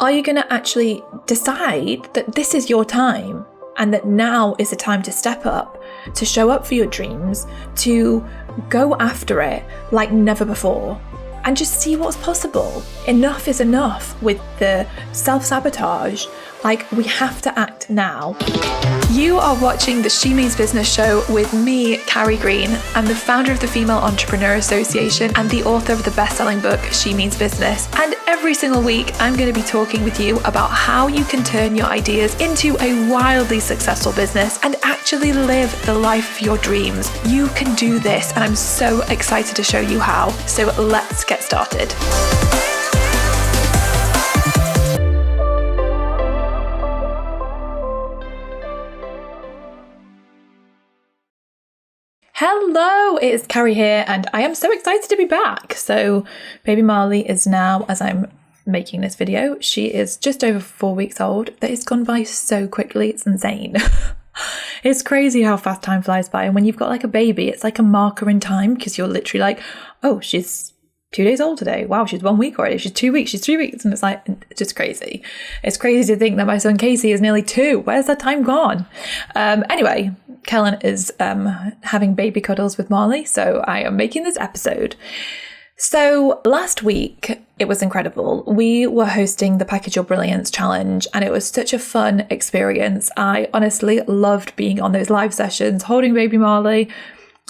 Are you going to actually decide that this is your time and that now is the time to step up, to show up for your dreams, to go after it like never before and just see what's possible? Enough is enough with the self-sabotage. Like, we have to act now. You are watching the She Means Business show with me, Carrie Green. I'm the founder of the Female Entrepreneur Association and the author of the best-selling book, She Means Business. And every single week, I'm going to be talking with you about how you can turn your ideas into a wildly successful business and actually live the life of your dreams. You can do this, and I'm so excited to show you how. So let's get started. Hello, it's Carrie here, and I am so excited to be back. So baby Marley is now, as I'm making this video, she is just over 4 weeks old. That has gone by so quickly, it's insane. It's crazy how fast time flies by, and when you've got like a baby, it's like a marker in time, because you're literally like, oh, she's 2 days old today. Wow, she's 1 week already. She's 2 weeks. She's 3 weeks. And it's like, it's just crazy. It's crazy to think that my son Casey is nearly 2. Where's that time gone? Anyway, Kellen is having baby cuddles with Marley. So I am making this episode. So last week, it was incredible. We were hosting the Package Your Brilliance challenge, and it was such a fun experience. I honestly loved being on those live sessions, holding baby Marley,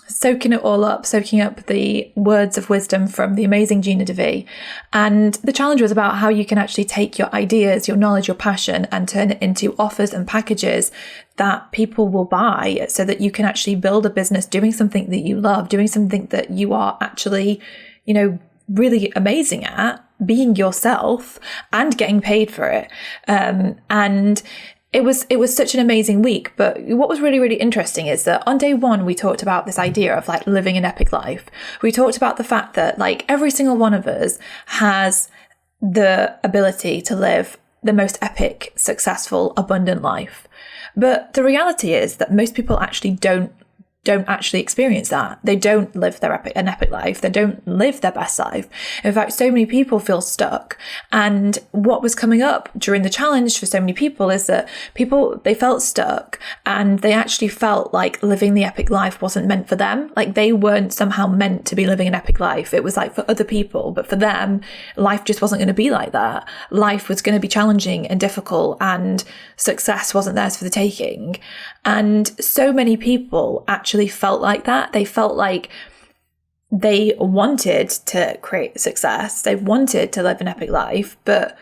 soaking it all up, soaking up the words of wisdom from the amazing Gina DeVee. And the challenge was about how you can actually take your ideas, your knowledge, your passion, and turn it into offers and packages that people will buy, so that you can actually build a business doing something that you love, doing something that you are actually, you know, really amazing at, being yourself and getting paid for it. And it was such an amazing week. But what was really, really interesting is that on day one, we talked about this idea of like living an epic life. We talked about the fact that like every single one of us has the ability to live the most epic, successful, abundant life. But the reality is that most people actually don't actually experience that. They don't live an epic life. They don't live their best life. In fact, so many people feel stuck. And what was coming up during the challenge for so many people is that they felt stuck, and they actually felt like living the epic life wasn't meant for them. Like they weren't somehow meant to be living an epic life. It was like for other people, but for them, life just wasn't going to be like that. Life was going to be challenging and difficult, and success wasn't theirs for the taking. And so many people actually felt like that. They felt like they wanted to create success. They wanted to live an epic life, but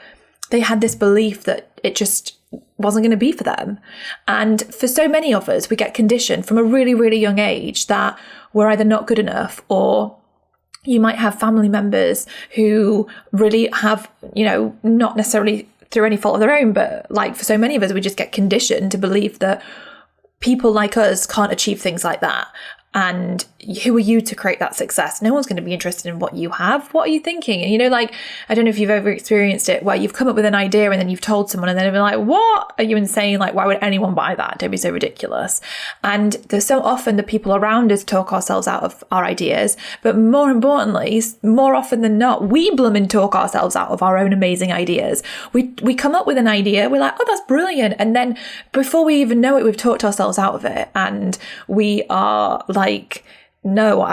they had this belief that it just wasn't going to be for them. And for so many of us, we get conditioned from a really, really young age that we're either not good enough, or you might have family members who really have, you know, not necessarily through any fault of their own, but like for so many of us, we just get conditioned to believe that people like us can't achieve things like that. And who are you to create that success? No one's going to be interested in what you have. What are you thinking? And, you know, like, I don't know if you've ever experienced it where you've come up with an idea and then you've told someone and then they're like, what? Are you insane? Like, why would anyone buy that? Don't be so ridiculous. And there's so often the people around us talk ourselves out of our ideas. But more importantly, more often than not, we blooming talk ourselves out of our own amazing ideas. We come up with an idea. We're like, oh, that's brilliant. And then before we even know it, we've talked ourselves out of it. And we are like, no,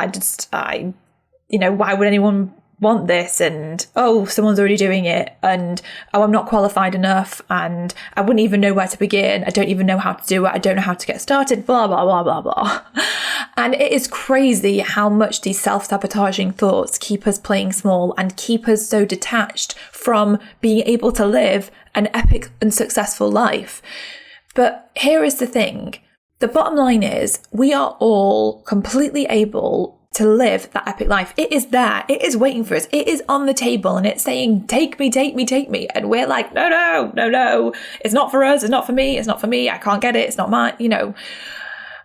you know, why would anyone want this? And, oh, someone's already doing it. And, oh, I'm not qualified enough. And I wouldn't even know where to begin. I don't even know how to do it. I don't know how to get started, blah, blah, blah, blah, blah. And it is crazy how much these self-sabotaging thoughts keep us playing small and keep us so detached from being able to live an epic and successful life. But here is the thing. The bottom line is we are all completely able to live that epic life. It is there. It is waiting for us. It is on the table and it's saying, take me, take me, take me. And we're like, no, no, no, no. It's not for us. It's not for me. It's not for me. I can't get it. It's not mine, you know.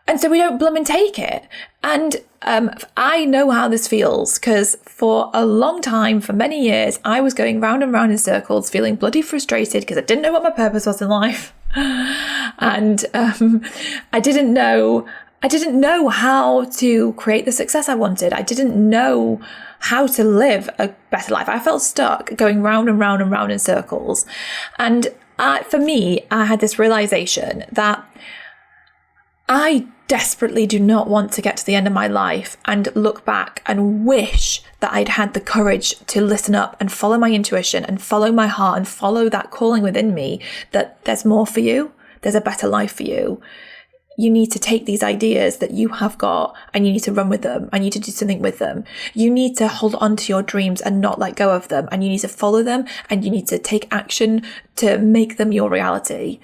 And so we don't bloom and take it. And I know how this feels, because for a long time, for many years, I was going round and round in circles, feeling bloody frustrated because I didn't know what my purpose was in life. And I didn't know how to create the success I wanted. I didn't know how to live a better life. I felt stuck going round and round and round in circles. And for me, I had this realization that I desperately do not want to get to the end of my life and look back and wish that I'd had the courage to listen up and follow my intuition and follow my heart and follow that calling within me that there's more for you, there's a better life for you. You need to take these ideas that you have got and you need to run with them. I need to do something with them. You need to hold on to your dreams and not let go of them. And you need to follow them and you need to take action to make them your reality.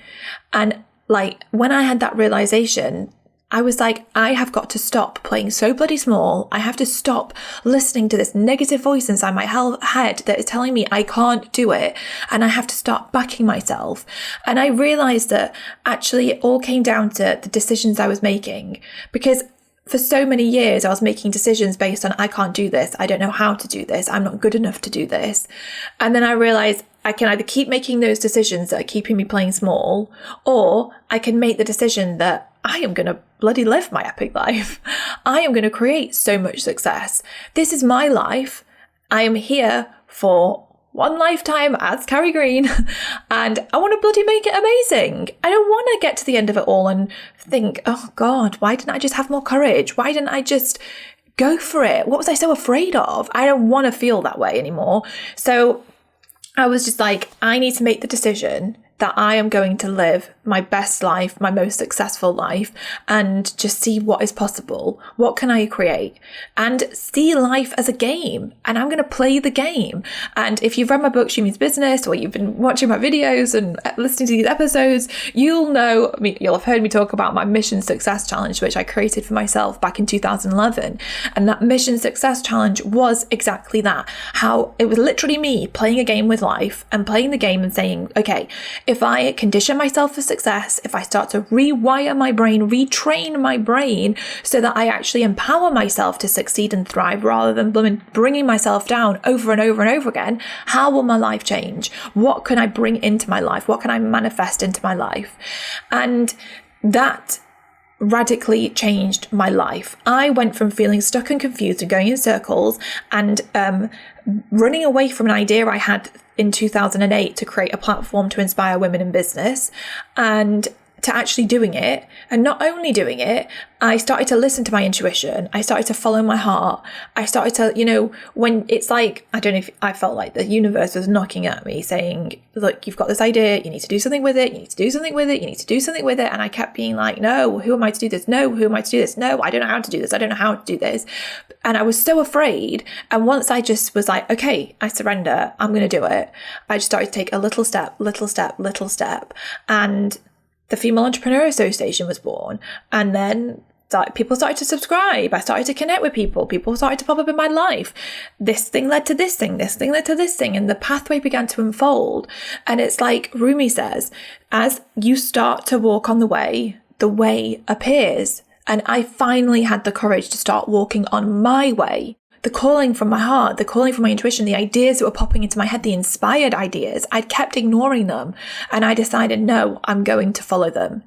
And like, when I had that realization, I was like, I have got to stop playing so bloody small. I have to stop listening to this negative voice inside my head that is telling me I can't do it. And I have to start backing myself. And I realized that actually it all came down to the decisions I was making, because for so many years, I was making decisions based on, I can't do this. I don't know how to do this. I'm not good enough to do this. And then I realized I can either keep making those decisions that are keeping me playing small, or I can make the decision that I am going to bloody live my epic life. I am going to create so much success. This is my life. I am here for one lifetime as Carrie Green, and I want to bloody make it amazing. I don't want to get to the end of it all and think, oh God, why didn't I just have more courage? Why didn't I just go for it? What was I so afraid of? I don't want to feel that way anymore. So I was just like, I need to make the decision that I am going to live my best life, my most successful life, and just see what is possible. What can I create? And see life as a game. And I'm going to play the game. And if you've read my book, She Means Business, or you've been watching my videos and listening to these episodes, you'll have heard me talk about my Mission Success Challenge, which I created for myself back in 2011. And that Mission Success Challenge was exactly that. How it was literally me playing a game with life and playing the game and saying, okay, if I condition myself for success, if I start to rewire my brain, retrain my brain so that I actually empower myself to succeed and thrive rather than bringing myself down over and over and over again, how will my life change? What can I bring into my life? What can I manifest into my life? And that radically changed my life. I went from feeling stuck and confused and going in circles and running away from an idea I had in 2008 to create a platform to inspire women in business, and to actually doing it. And not only doing it, I started to listen to my intuition. I started to follow my heart. I started to, when it's like, I don't know if I felt like the universe was knocking at me saying, look, you've got this idea. You need to do something with it. You need to do something with it. You need to do something with it. And I kept being like, no, who am I to do this? No, who am I to do this? No, I don't know how to do this. I don't know how to do this. And I was so afraid. And once I just was like, okay, I surrender. I'm going to do it. I just started to take a little step. And the Female Entrepreneur Association was born. And then people started to subscribe. I started to connect with people. People started to pop up in my life. This thing led to this thing. This thing led to this thing. And the pathway began to unfold. And it's like Rumi says, as you start to walk on the way appears. And I finally had the courage to start walking on my way. The calling from my heart, the calling from my intuition, the ideas that were popping into my head, the inspired ideas, I'd kept ignoring them. And I decided, no, I'm going to follow them.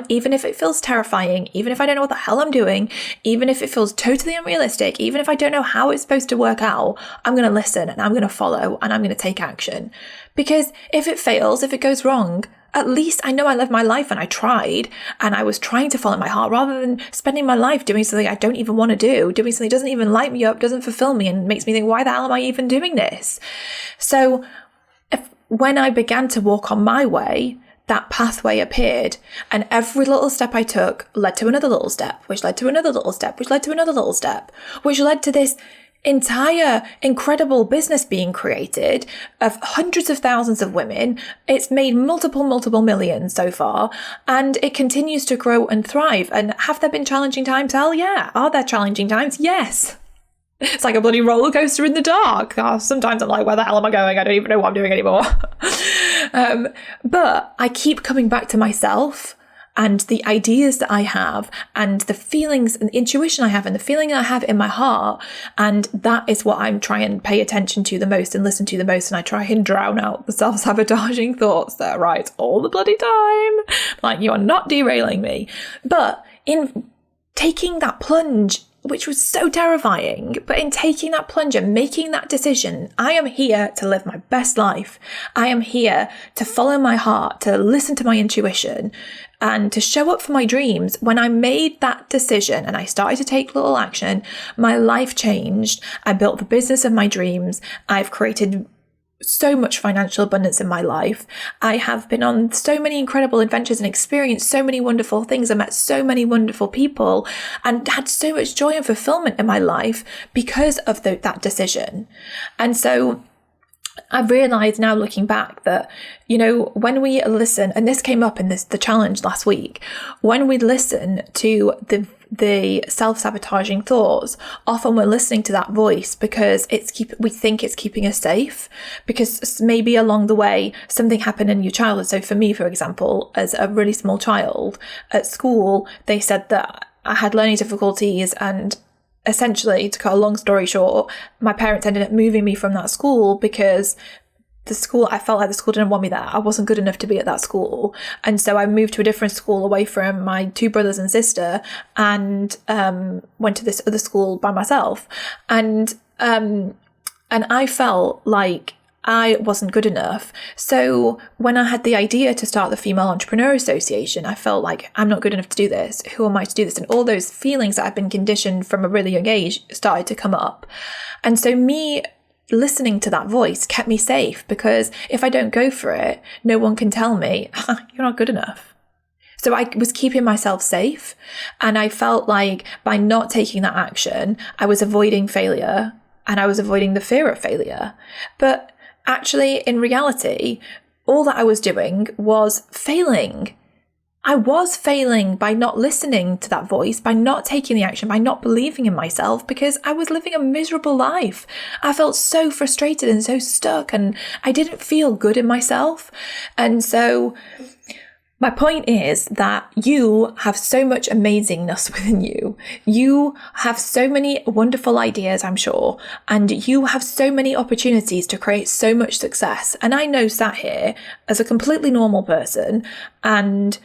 Even if it feels terrifying, even if I don't know what the hell I'm doing, even if it feels totally unrealistic, even if I don't know how it's supposed to work out, I'm going to listen and I'm going to follow and I'm going to take action. Because if it fails, if it goes wrong, at least I know I lived my life and I tried, and I was trying to follow my heart rather than spending my life doing something I don't even want to do, doing something that doesn't even light me up, doesn't fulfill me, and makes me think, why the hell am I even doing this? So when I began to walk on my way, that pathway appeared, and every little step I took led to another little step, which led to another little step, which led to another little step, which led to this entire incredible business being created of hundreds of thousands of women. It's made multiple millions so far, and it continues to grow and thrive. And have there been challenging times? Hell yeah. Are there challenging times? Yes. It's like a bloody roller coaster in the dark. Sometimes I'm like, where the hell am I going? I don't even know what I'm doing anymore. But I keep coming back to myself and the ideas that I have and the feelings and the intuition I have and the feeling I have in my heart. And that is what I'm trying to pay attention to the most and listen to the most. And I try and drown out the self-sabotaging thoughts that arise all the bloody time. Like, you are not derailing me. But in taking that plunge which was so terrifying. But in taking that plunge and making that decision, I am here to live my best life. I am here to follow my heart, to listen to my intuition, and to show up for my dreams. When I made that decision and I started to take little action, my life changed. I built the business of my dreams. I've created so much financial abundance in my life. I have been on so many incredible adventures and experienced so many wonderful things. I met so many wonderful people and had so much joy and fulfillment in my life because of that decision. And so I've realized now, looking back, that, when we listen, and this came up in the challenge last week, when we listen to the self-sabotaging thoughts, often we're listening to that voice because we think it's keeping us safe, because maybe along the way something happened in your childhood. So for me, for example, as a really small child at school, they said that I had learning difficulties, and essentially, to cut a long story short, my parents ended up moving me from that school because I felt like the school didn't want me there. I wasn't good enough to be at that school. And so I moved to a different school away from my two brothers and sister, and went to this other school by myself. And I felt like I wasn't good enough. So when I had the idea to start the Female Entrepreneur Association, I felt like, I'm not good enough to do this. Who am I to do this? And all those feelings that I've been conditioned from a really young age started to come up. And so me listening to that voice kept me safe, because if I don't go for it, no one can tell me, you're not good enough. So I was keeping myself safe. And I felt like by not taking that action, I was avoiding failure, and I was avoiding the fear of failure. But actually, in reality, all that I was doing was failing. I was failing by not listening to that voice, by not taking the action, by not believing in myself, because I was living a miserable life. I felt so frustrated and so stuck, and I didn't feel good in myself. And so my point is that you have so much amazingness within you. You have so many wonderful ideas, I'm sure, and you have so many opportunities to create so much success. And I know, sat here as a completely normal person, and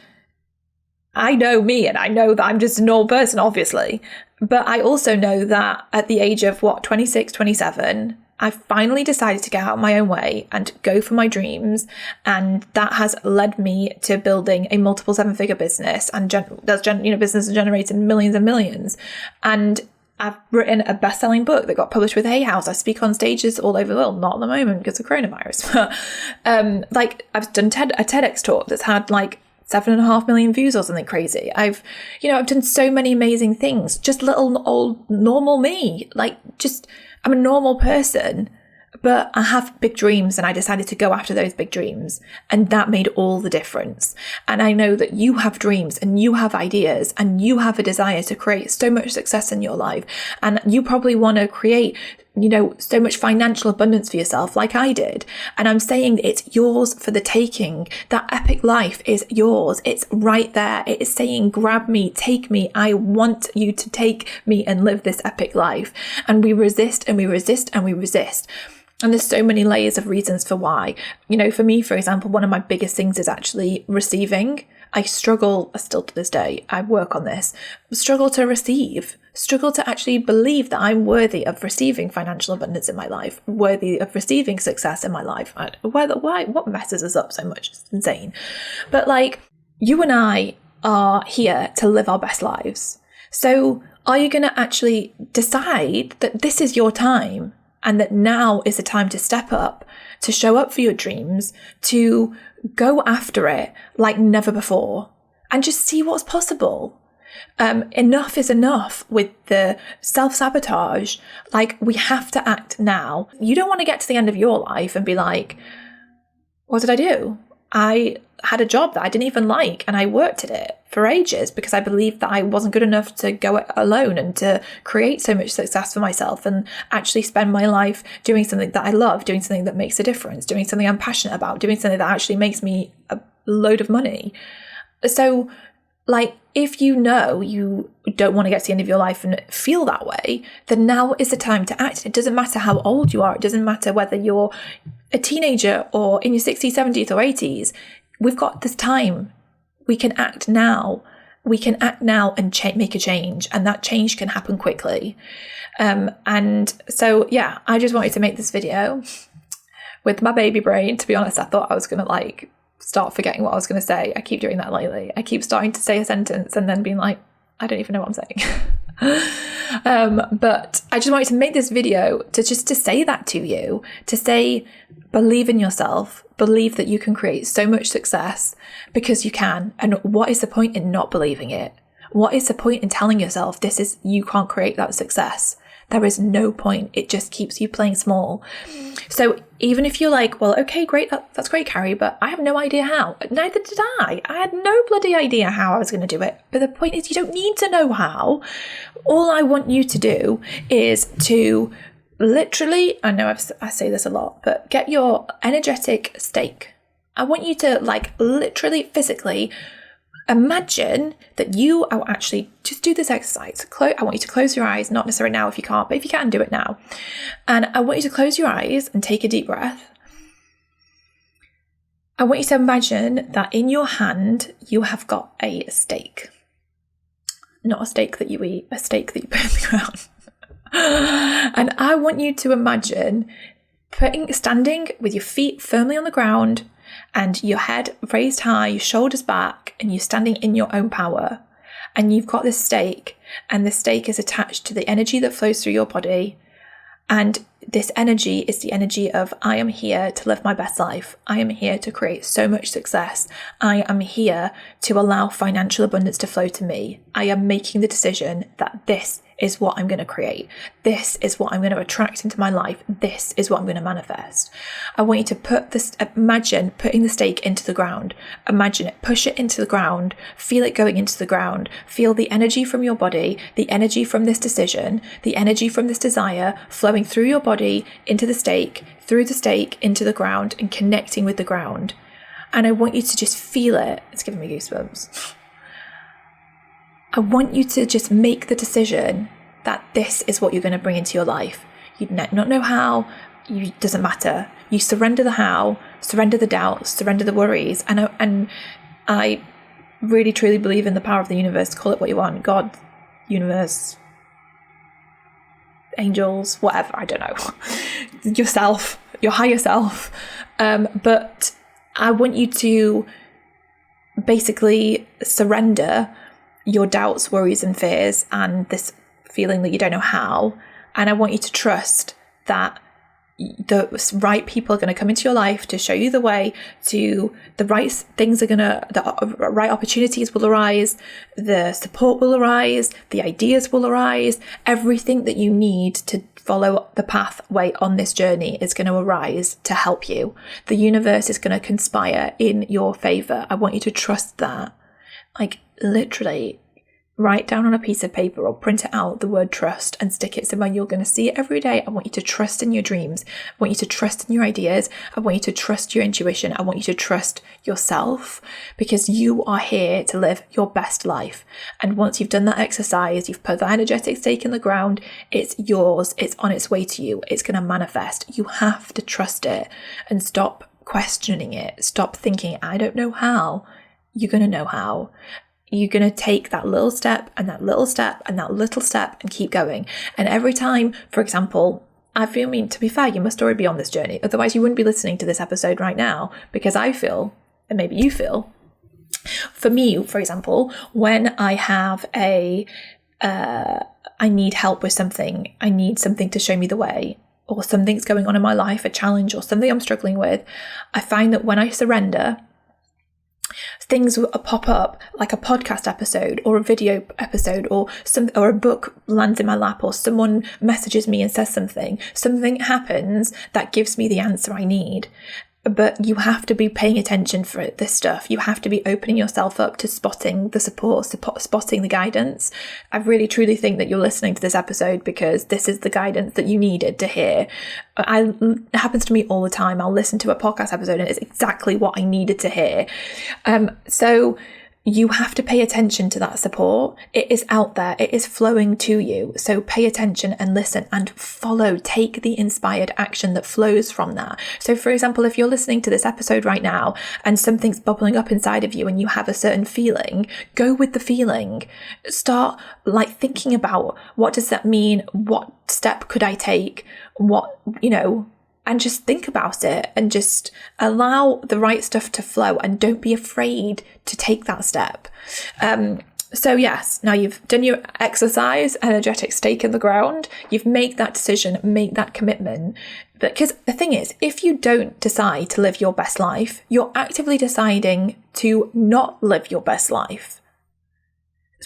I know me, and I know that I'm just a normal person, obviously. But I also know that at the age of 26, 27, I finally decided to get out of my own way and go for my dreams. And that has led me to building a multiple seven-figure business, and business has generated millions and millions. And I've written a best-selling book that got published with Hay House. I speak on stages all over the world, not at the moment because of coronavirus. But I've done a TEDx talk that's had 7.5 million views or something crazy. I've done so many amazing things. Just little old normal me. I'm a normal person, but I have big dreams, and I decided to go after those big dreams. And that made all the difference. And I know that you have dreams, and you have ideas, and you have a desire to create so much success in your life. And you probably want to create so much financial abundance for yourself, like I did. And I'm saying it's yours for the taking. That epic life is yours. It's right there. It is saying, grab me, take me. I want you to take me and live this epic life. And we resist, and we resist, and we resist. And there's so many layers of reasons for why. For me, for example, one of my biggest things is actually receiving. I struggle still to this day. I work on this. Struggle to receive. Struggle to actually believe that I'm worthy of receiving financial abundance in my life, worthy of receiving success in my life. Why? What messes us up so much? It's insane. But you and I are here to live our best lives. So are you going to actually decide that this is your time, and that now is the time to step up, to show up for your dreams, to go after it like never before, and just see what's possible? Enough is enough with the self-sabotage. We have to act now. You don't want to get to the end of your life and be like, what did I do? I had a job that I didn't even like, and I worked at it for ages because I believed that I wasn't good enough to go it alone and to create so much success for myself and actually spend my life doing something that I love, doing something that makes a difference, doing something I'm passionate about, doing something that actually makes me a load of money. So if you don't want to get to the end of your life and feel that way, then now is the time to act. It doesn't matter how old you are. It doesn't matter whether you're a teenager or in your 60s, 70s or 80s. We've got this time. We can act now. we can act now and make a change, and that change can happen quickly. And so, yeah, I just wanted to make this video with my baby brain. To be honest, I thought I was going to like start forgetting what I was going to say. I keep doing that lately. I keep starting to say a sentence and then being like, I don't even know what I'm saying. But I just wanted to make this video to say that to you, to say, believe in yourself, believe that you can create so much success, because you can. And what is the point in not believing it? What is the point in telling yourself you can't create that success? There is no point. It just keeps you playing small. So even if you're like, well, okay, great, that's great, Carrie, but I have no idea how. Neither did I. I had no bloody idea how I was going to do it. But the point is, you don't need to know how. All I want you to do is to literally, I know I say this a lot, but get your energetic stake. I want you to like literally physically imagine that you are actually, just do this exercise. I want you to close your eyes, not necessarily now if you can't, but if you can, do it now. And I want you to close your eyes and take a deep breath. I want you to imagine that in your hand, you have got a steak. Not a steak that you eat, a steak that you put in the ground. And I want you to imagine standing with your feet firmly on the ground and your head raised high, your shoulders back, and you're standing in your own power. And you've got this steak, and the steak is attached to the energy that flows through your body. And this energy is the energy of, I am here to live my best life. I am here to create so much success. I am here to allow financial abundance to flow to me. I am making the decision that this is what I'm going to create. This is what I'm going to attract into my life. This is what I'm going to manifest. I want you to imagine putting the stake into the ground. Imagine it, push it into the ground, feel it going into the ground, feel the energy from your body, the energy from this decision, the energy from this desire flowing through your body into the stake, through the stake into the ground, and connecting with the ground. And I want you to just feel it. It's giving me goosebumps. I want you to just make the decision that this is what you're going to bring into your life. You not know how, it doesn't matter. You surrender the how, surrender the doubts, surrender the worries. And I really truly believe in the power of the universe. Call it what you want. God, universe, angels, whatever, I don't know. Yourself, your higher self. But I want you to basically surrender your doubts, worries, and fears, and this feeling that you don't know how. And I want you to trust that the right people are going to come into your life to show you the way, to the right things the right opportunities will arise, the support will arise, the ideas will arise, everything that you need to follow the pathway on this journey is going to arise to help you. The universe is going to conspire in your favor. I want you to trust that. Like, literally, write down on a piece of paper or print it out the word trust and stick it somewhere you're going to see it every day. I want you to trust in your dreams. I want you to trust in your ideas. I want you to trust your intuition. I want you to trust yourself, because you are here to live your best life. And once you've done that exercise, you've put the energetic stake in the ground, it's yours. It's on its way to you. It's going to manifest. You have to trust it and stop questioning it. Stop thinking, I don't know how. You're going to know how. You're going to take that little step and that little step and that little step and keep going. And every time, for example, to be fair, you must already be on this journey. Otherwise, you wouldn't be listening to this episode right now, because I feel, and maybe you feel, for me, for example, when I have I need help with something, I need something to show me the way, or something's going on in my life, a challenge or something I'm struggling with, I find that when I surrender, things will pop up, like a podcast episode or a video episode, or a book lands in my lap, or someone messages me and says something happens that gives me the answer I need. But you have to be paying attention for this stuff. You have to be opening yourself up to spotting the support, spotting the guidance. I really truly think that you're listening to this episode because this is the guidance that you needed to hear. It happens to me all the time. I'll listen to a podcast episode and it's exactly what I needed to hear. So you have to pay attention to that support. It is out there. It is flowing to you. So pay attention and listen and follow. Take the inspired action that flows from that. So for example, if you're listening to this episode right now and something's bubbling up inside of you and you have a certain feeling, go with the feeling. Start like thinking about, what does that mean? What step could I take? What, and just think about it and just allow the right stuff to flow, and don't be afraid to take that step. So yes, now you've done your exercise, energetic stake in the ground, you've made that decision, make that commitment. Because the thing is, if you don't decide to live your best life, you're actively deciding to not live your best life.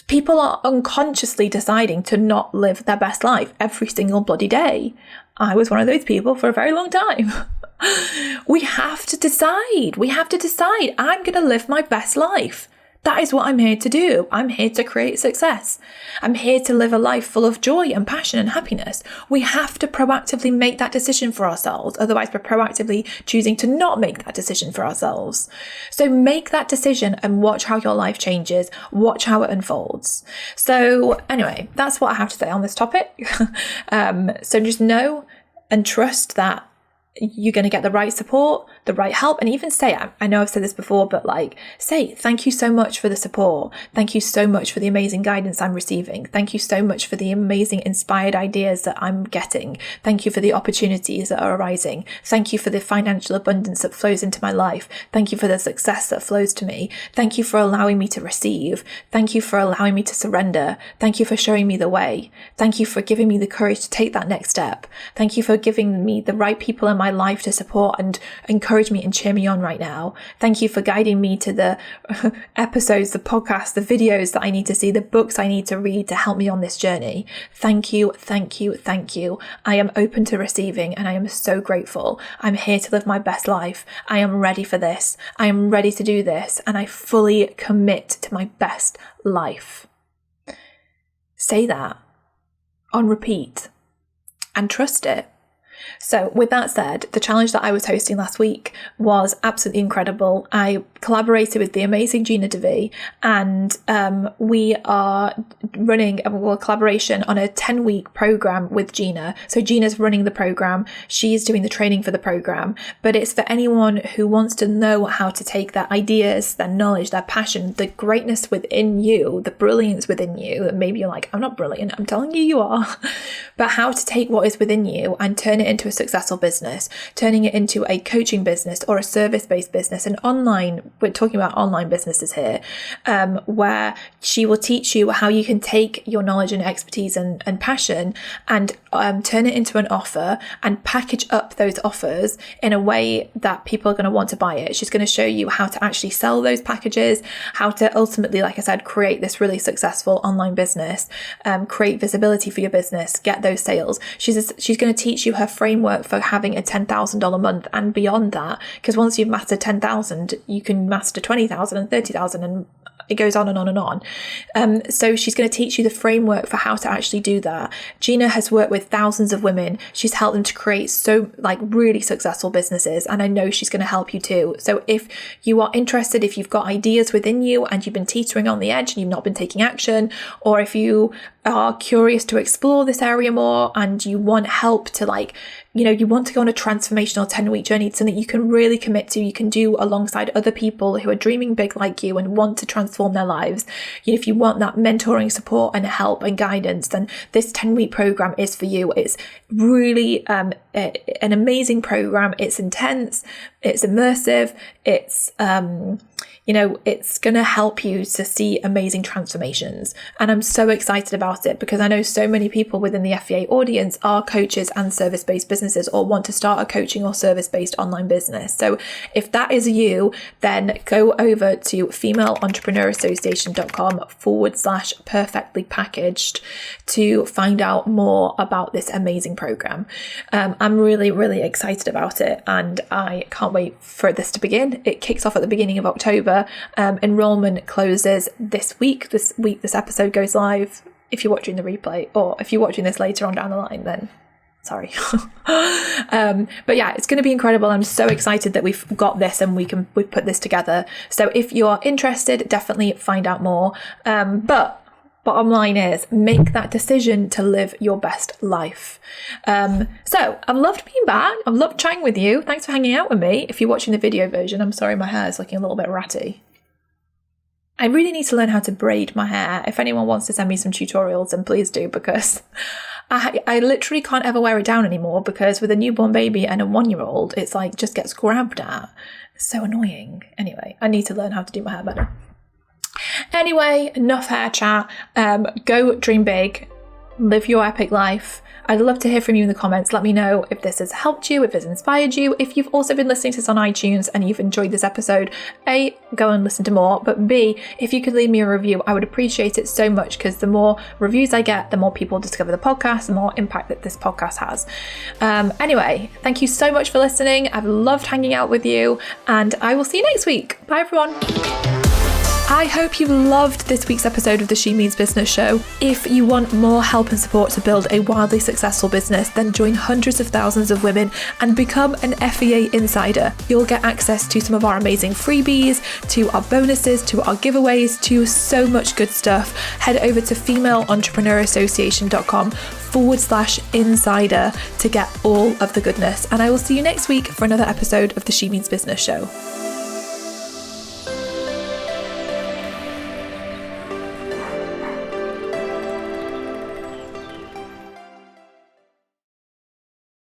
People are unconsciously deciding to not live their best life every single bloody day. I was one of those people for a very long time. We have to decide. I'm going to live my best life. That is what I'm here to do. I'm here to create success. I'm here to live a life full of joy and passion and happiness. We have to proactively make that decision for ourselves. Otherwise, we're proactively choosing to not make that decision for ourselves. So make that decision and watch how your life changes. Watch how it unfolds. So anyway, that's what I have to say on this topic. So just know and trust that you're going to get the right support, the right help, and even say, I know I've said this before, but say, thank you so much for the support. Thank you so much for the amazing guidance I'm receiving. Thank you so much for the amazing inspired ideas that I'm getting. Thank you for the opportunities that are arising. Thank you for the financial abundance that flows into my life. Thank you for the success that flows to me. Thank you for allowing me to receive. Thank you for allowing me to surrender. Thank you for showing me the way. Thank you for giving me the courage to take that next step. Thank you for giving me the right people in my life to support and encourage me and cheer me on right now. Thank you for guiding me to the episodes, the podcasts, the videos that I need to see, the books I need to read to help me on this journey. Thank you, thank you, thank you. I am open to receiving and I am so grateful. I'm here to live my best life. I am ready for this. I am ready to do this, and I fully commit to my best life. Say that on repeat and trust it. So with that said, the challenge that I was hosting last week was absolutely incredible. I collaborated with the amazing Gina DeVee, and we are running a collaboration on a 10-week program with Gina. So Gina's running the program. She's doing the training for the program, but it's for anyone who wants to know how to take their ideas, their knowledge, their passion, the greatness within you, the brilliance within you. And maybe you're like, I'm not brilliant. I'm telling you, you are. But how to take what is within you and turn it into a successful business, turning it into a coaching business or a service-based business, an online, we're talking about online businesses here, where she will teach you how you can take your knowledge and expertise and passion and turn it into an offer and package up those offers in a way that people are going to want to buy it. She's going to show you how to actually sell those packages, how to ultimately, like I said, create this really successful online business, create visibility for your business, get those sales. She's going to teach you her framework for having a $10,000 month and beyond that, because once you've mastered 10,000, you can master 20,000 and 30,000, and it goes on and on and on. So she's going to teach you the framework for how to actually do that. Gina has worked with thousands of women. She's helped them to create really successful businesses, and I know she's going to help you too. So if you are interested, if you've got ideas within you and you've been teetering on the edge and you've not been taking action, or if you are curious to explore this area more and you want help to you want to go on a transformational 10-week journey, something you can really commit to, you can do alongside other people who are dreaming big like you and want to transform their lives. If you want that mentoring support and help and guidance, then this 10-week program is for you. It's really an amazing program. It's intense, it's immersive, it's it's going to help you to see amazing transformations. And I'm so excited about it because I know so many people within the FVA audience are coaches and service-based businesses or want to start a coaching or service-based online business. So if that is you, then go over to femaleentrepreneurassociation.com/perfectly packaged to find out more about this amazing program. I'm really, really excited about it and I can't wait for this to begin. It kicks off at the beginning of October. Enrollment closes this week. This episode goes live. If you're watching the replay, or if you're watching this later on down the line, then Sorry. But yeah, it's going to be incredible. I'm so excited that we've got this and we've put this together. So if you're interested, definitely find out more. But bottom line is, make that decision to live your best life. So I've loved being back. I've loved chatting with you. Thanks for hanging out with me. If you're watching the video version, I'm sorry my hair is looking a little bit ratty. I really need to learn how to braid my hair. If anyone wants to send me some tutorials, then please do, because I literally can't ever wear it down anymore, because with a newborn baby and a 1-year-old, it's like just gets grabbed at. It's so annoying. Anyway, I need to learn how to do my hair better. Anyway, enough hair chat. Go dream big. Live your epic life. I'd love to hear from you in the comments. Let me know if this has helped you, if it's inspired you. If you've also been listening to this on iTunes and you've enjoyed this episode, A, go and listen to more, but B, if you could leave me a review, I would appreciate it so much, because the more reviews I get, the more people discover the podcast, the more impact that this podcast has. Anyway, thank you so much for listening. I've loved hanging out with you, and I will see you next week. Bye, everyone. I hope you loved this week's episode of the She Means Business Show. If you want more help and support to build a wildly successful business, then join hundreds of thousands of women and become an FEA insider. You'll get access to some of our amazing freebies, to our bonuses, to our giveaways, to so much good stuff. Head over to femaleentrepreneurassociation.com/insider to get all of the goodness. And I will see you next week for another episode of the She Means Business Show.